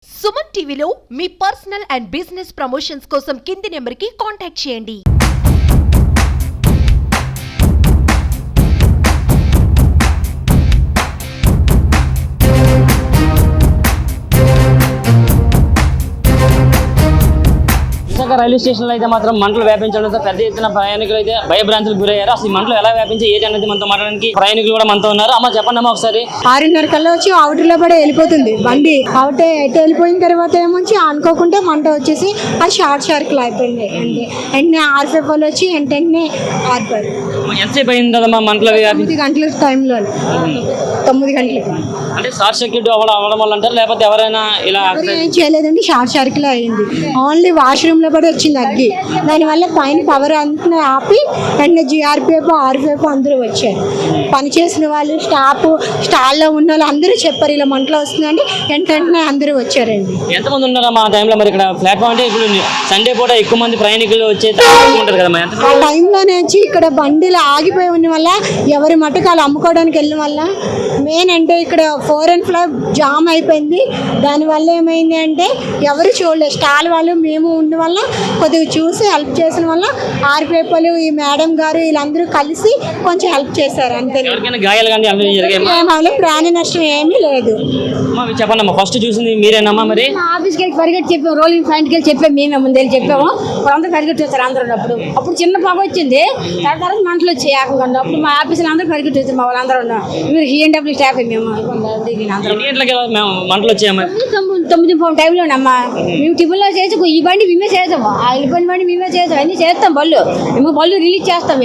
సుమన్ టీవీలో మీ personal and business promotions కోసం కింది నెంబర్కి కాంటాక్ట్ చేయండి. విశాఖ రైల్వే స్టేషన్లో అయితే మాత్రం మంటలు వ్యాపించడంతో పెద్ద ఎత్తున ప్రయాణికులు అయితే భయభ్రాంతులకు గురయ్యారు. అసలు ఈ మంటలు ఎలా వ్యాపించి ఏది అనేది మనతో మాట్లాడడానికి ప్రయాణికులు కూడా మనతో ఉన్నారు. అమ్మ చెప్పండి అమ్మా ఒకసారి. 6:30 కల్లా వచ్చి అవుటర్లో పడి వెళ్ళిపోతుంది బండి. అవుట్ ఎటు వెళ్ళిపోయిన తర్వాత ఏమొచ్చి అనుకోకుండా మంట వచ్చేసి అది షార్ట్ సర్కిల్ అయిపోయింది. అంటే వెంటనే ఆర్పేపర్లు వచ్చి వెంటనే ఆర్పారు. ఎంతసేపు అయింది కదమ్మా మంటలు 9 గంటల టైంలో 9 గంటలకి. అంటే షార్ట్ సర్క్యూట్ అవ్వడం వల్ల అంటారు, లేకపోతే ఎవరైనా ఇలా ఏం చేయలేదండి, షార్ట్ సర్కిల్ అయింది. ఓన్లీ వాష్రూమ్ లో కూడా వచ్చింది అగ్గి. దానివల్ల పైన పవర్ అంతా ఆపి వెంటనే జిఆర్పిఎఫ్ ఆర్పిఎఫ్ అందరూ వచ్చారు. పనిచేసిన వాళ్ళు స్టాల్లో ఉన్న వాళ్ళు అందరూ చెప్పారు ఇలా మంటలు వస్తుందండి. వెంటనే అందరూ వచ్చారండి. ఎంతమంది ఉన్నారమ్మా ఆ టైంలో? మరి ఇక్కడ ప్లాట్ఫామ్ అంటే ఇప్పుడు సండే పూట ఎక్కువ మంది ప్రయాణికులు వచ్చే ఉంటారు కదమ్మా. ఆ టైంలోనే వచ్చి ఇక్కడ బండిలు ఆగిపోయి ఉన్న వల్ల ఎవరి మట్టుకు వాళ్ళు అమ్ముకోవడానికి వెళ్ళిన వల్ల మెయిన్ అంటే ఇక్కడ 4 and 5 జామ్ అయిపోయింది. దానివల్ల ఏమైంది అంటే ఎవరు చూడలేదు. స్టాల్ వాళ్ళు మేము ఉన్న వల్ల కొద్దిగా చూసి హెల్ప్ చేసిన వల్ల ఆర్పేపలు ఈ మేడం గారు వీళ్ళందరూ కలిసి కొంచెం హెల్ప్ చేశారు. అంతే. గాయాలు కానీ ఏమీ ప్రాణ నష్టం ఏమీ లేదు. చెప్పండి ఫస్ట్ చూసింది మీరేనమ్మా? మరి ఆఫీస్కి వెళ్ళి పరిగెట్టి చెప్పాము, రోలింగ్ ఫ్యాంట్కి వెళ్ళి చెప్పాము, మేమే ముందే చెప్పాము. వాళ్ళందరూ పరిగెట్టి వచ్చారు. అందరూ అప్పుడు చిన్న పొగ వచ్చింది, తర్వాత మంటలు వచ్చాయి ఏకంగా. అప్పుడు మా ఆఫీసులో అందరూ పరిగెట్టి వచ్చారు. మా వాళ్ళందరూ ఉన్నారు. మీరు ఈఎన్డబ్ల్యూ స్టాఫ్ మేము మంటలు వచ్చాయమ్మా 9 టైంలోనమ్మా. మేము టిఫిన్లో చేసి ఈ బండి మేమే చేస్తాము, ఆ వెళ్ళిపోయిన బండి మేమే చేస్తాం, అన్నీ చేస్తాం. బళ్ళు రిలీజ్ చేస్తాం.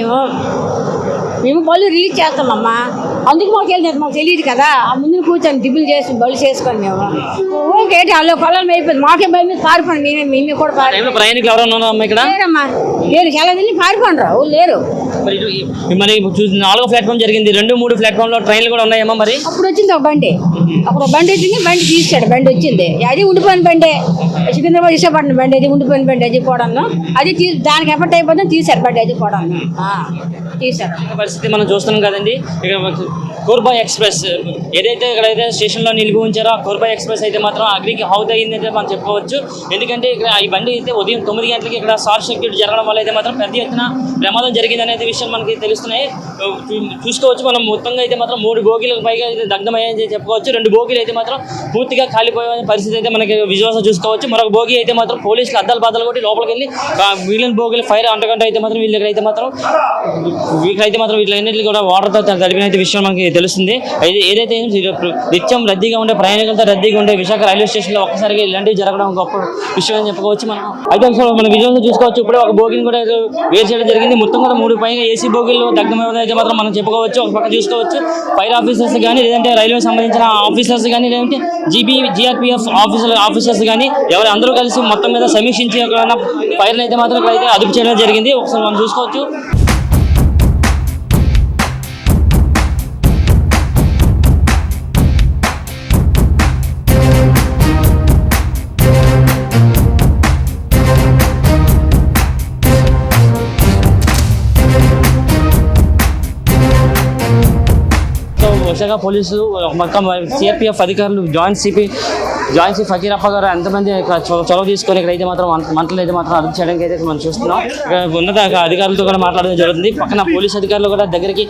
మేము బళ్ళు రిలీజ్ చేస్తామమ్మా. అందుకు మాకు తెలియదు కదా. ఆ ముందు కూర్చొని టిఫిన్ చేసి బళ్ళు చేసుకొని మేము ఓకేటి వాళ్ళు పొలం అయిపోయింది. మాకే భయం మీద పారిపోండి. మేమే కూడా ప్రయాణికులు ఎవరన్నా ఇక్కడ లేరమ్మా, లేరు. చాలా తిని పారిపోండి రావు లేరు. మరి 4వ ప్లాట్ఫామ్ జరిగింది. 2, 3 ప్లాట్ఫామ్ లో ట్రైన్లు కూడా ఉన్నాయమ్మా. మరి అప్పుడు వచ్చింది ఒక బండి, అప్పుడు బండి వచ్చింది. బండి తీసాడు, బండి వచ్చింది. అది ఉండిపోయిన బండి, సికింద్రాబాద్ విశాఖపట్నం బండి. అది ఉండిపోయిన బండి, అది పోవడంలో అది దానికి ఎఫెక్ట్ అయిపోతుంది. తీసారు బండి, అది పోవడం తీసారు. పరిస్థితి మనం చూస్తున్నాం కదండి. ఇక్కడ కోర్బా ఎక్స్ప్రెస్ ఏదైతే ఇక్కడైతే స్టేషన్లో నిలిపి ఉంచారో ఆ కోర్బా ఎక్స్ప్రెస్ అయితే మాత్రం అగ్నికి హౌత్ అయిందైతే మనం చెప్పుకోవచ్చు. ఎందుకంటే ఇక్కడ ఈ బండి అయితే ఉదయం 9 గంటలకి ఇక్కడ షార్ట్ సర్క్యూట్ జరగడం వల్ల అయితే మాత్రం పెద్ద ఎత్తున ప్రమాదం జరిగింది అనేది విషయం మనకి తెలుస్తున్నాయి. చూసుకోవచ్చు మనం మొత్తంగా అయితే మాత్రం 3 బోగీలకు పైగా అయితే దగ్ధమయ్యాయని చెప్పుకోవచ్చు. 2 బోగీలు అయితే మాత్రం పూర్తిగా కాలిపోయే పరిస్థితి అయితే మనకి విజువల్స్ చూసుకోవచ్చు. మరొక బోగి అయితే మాత్రం పోలీసులు అద్దాలు బద్దలు కొట్టి లోపలికి వెళ్ళి మిగిలిన బోగీలు ఫైర్ అంటకంటే అయితే మాత్రం వీళ్ళకైతే మాత్రం వీటిలన్నింటినీ కూడా వాటర్తో తడిపిన అయితే విషయం మనకి తెలుస్తుంది. ఏదైతే నిత్యం రద్దీగా ఉండే ప్రయాణికులతో రద్దీగా ఉండే విశాఖ రైల్వే స్టేషన్లో ఒక్కసారిగా ఇలాంటివి జరగడం గొప్ప విషయం అని చెప్పుకోవచ్చు. మనం అయితే మన విజువల్స్ చూసుకోవచ్చు. ఇప్పుడే ఒక బోగిని కూడా వేరు చేయడం జరిగింది. మొత్తం కూడా 3 పైగా ఏసీ బోగీలు దగ్ధమవుతాయి అయితే మాత్రం మనం చెప్పుకోవచ్చు. ఒక పక్క చూసుకోవచ్చు ఫైర్ ఆఫీసర్స్ కానీ, లేదంటే రైల్వే సంబంధించిన ఆఫీసర్స్ కానీ, లేదంటే జిఆర్పిఎఫ్ ఆఫీసర్స్ కానీ ఎవరు అందరూ కలిసి మొత్తం మీద సమీక్షించి ఫైర్లు అయితే మాత్రం ఇక్కడైతే అదుపు చేయడం జరిగింది. ఒకసారి మనం చూసుకోవచ్చు. విశాఖ పోలీసులు మొత్తం సిఆర్పిఎఫ్ అధికారులు జాయింట్ సిపి ఫకీరప్ప గారు ఎంతమంది చొరవ తీసుకొని ఇక్కడైతే మాత్రం మంటలు అయితే మాత్రం అదుపు చేయడానికి అయితే మనం చూస్తున్నాం. ఉన్నత అధికారులతో కూడా మాట్లాడడం జరుగుతుంది. పక్కన పోలీస్ అధికారులు కూడా దగ్గరికి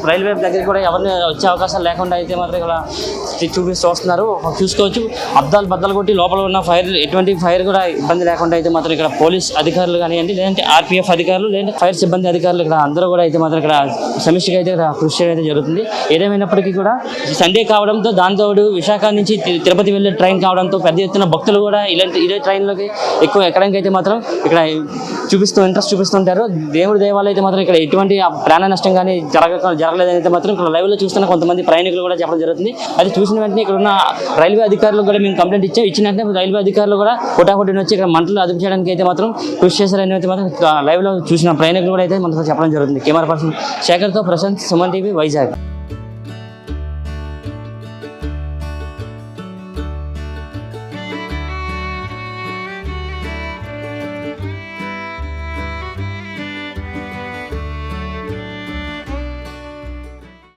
రైల్వే దగ్గరికి కూడా ఎవరిని వచ్చే అవకాశాలు లేకుండా అయితే మాత్రం ఇక్కడ చూస్తున్నారు. చూసుకోవచ్చు అద్దాలు బద్దలు కొట్టి లోపల ఉన్న ఎటువంటి ఫైర్ కూడా ఇబ్బంది లేకుండా అయితే మాత్రం ఇక్కడ పోలీస్ అధికారులు కానివ్వండి, లేదంటే ఆర్పిఎఫ్ అధికారులు, లేదంటే ఫైర్ సిబ్బంది అధికారులు ఇక్కడ అందరూ కూడా అయితే మాత్రం ఇక్కడ సమీక్షగా అయితే ఇక్కడ కృషి చేయడం అయితే జరుగుతుంది. ఏదేమైనప్పటికీ కూడా సండే కావడంతో దాంతో విశాఖ నుంచి తిరుపతి వెళ్ళే ట్రైన్ కావడంతో పెద్ద ఎత్తున భక్తులు కూడా ఇదే ట్రైన్లోకి ఎక్కువ ఎక్కడానికి అయితే మాత్రం ఇక్కడ ఇంట్రెస్ట్ చూపిస్తుంటారు. దేవుడి దేవాలయం అయితే మాత్రం ఇక్కడ ఎటువంటి ప్రాణ నష్టం కానీ జరగలేదని అయితే మాత్రం ఇక్కడ లైవ్లో చూస్తున్న కొంతమంది ప్రయాణికులు కూడా చెప్పడం జరుగుతుంది. అది చూసిన వెంటనే ఇక్కడ ఉన్న రైల్వే అధికారులు కూడా మేము కంప్లైంట్ ఇచ్చిన వెంటనే రైల్వే అధికారులు కూడా హుటాహుటిని వచ్చి ఇక్కడ మంటలు అదుపు చేయడానికి అయితే మాత్రం కృషి చేశారని అయితే మాత్రం లైవ్లో చూసిన ప్రయాణికులు కూడా అయితే మనతో చెప్పడం జరుగుతుంది. కెమెరా పర్సన్ శేఖర్తో ప్రశాంత్, సుమన్ టీవీ, వైజాగ్.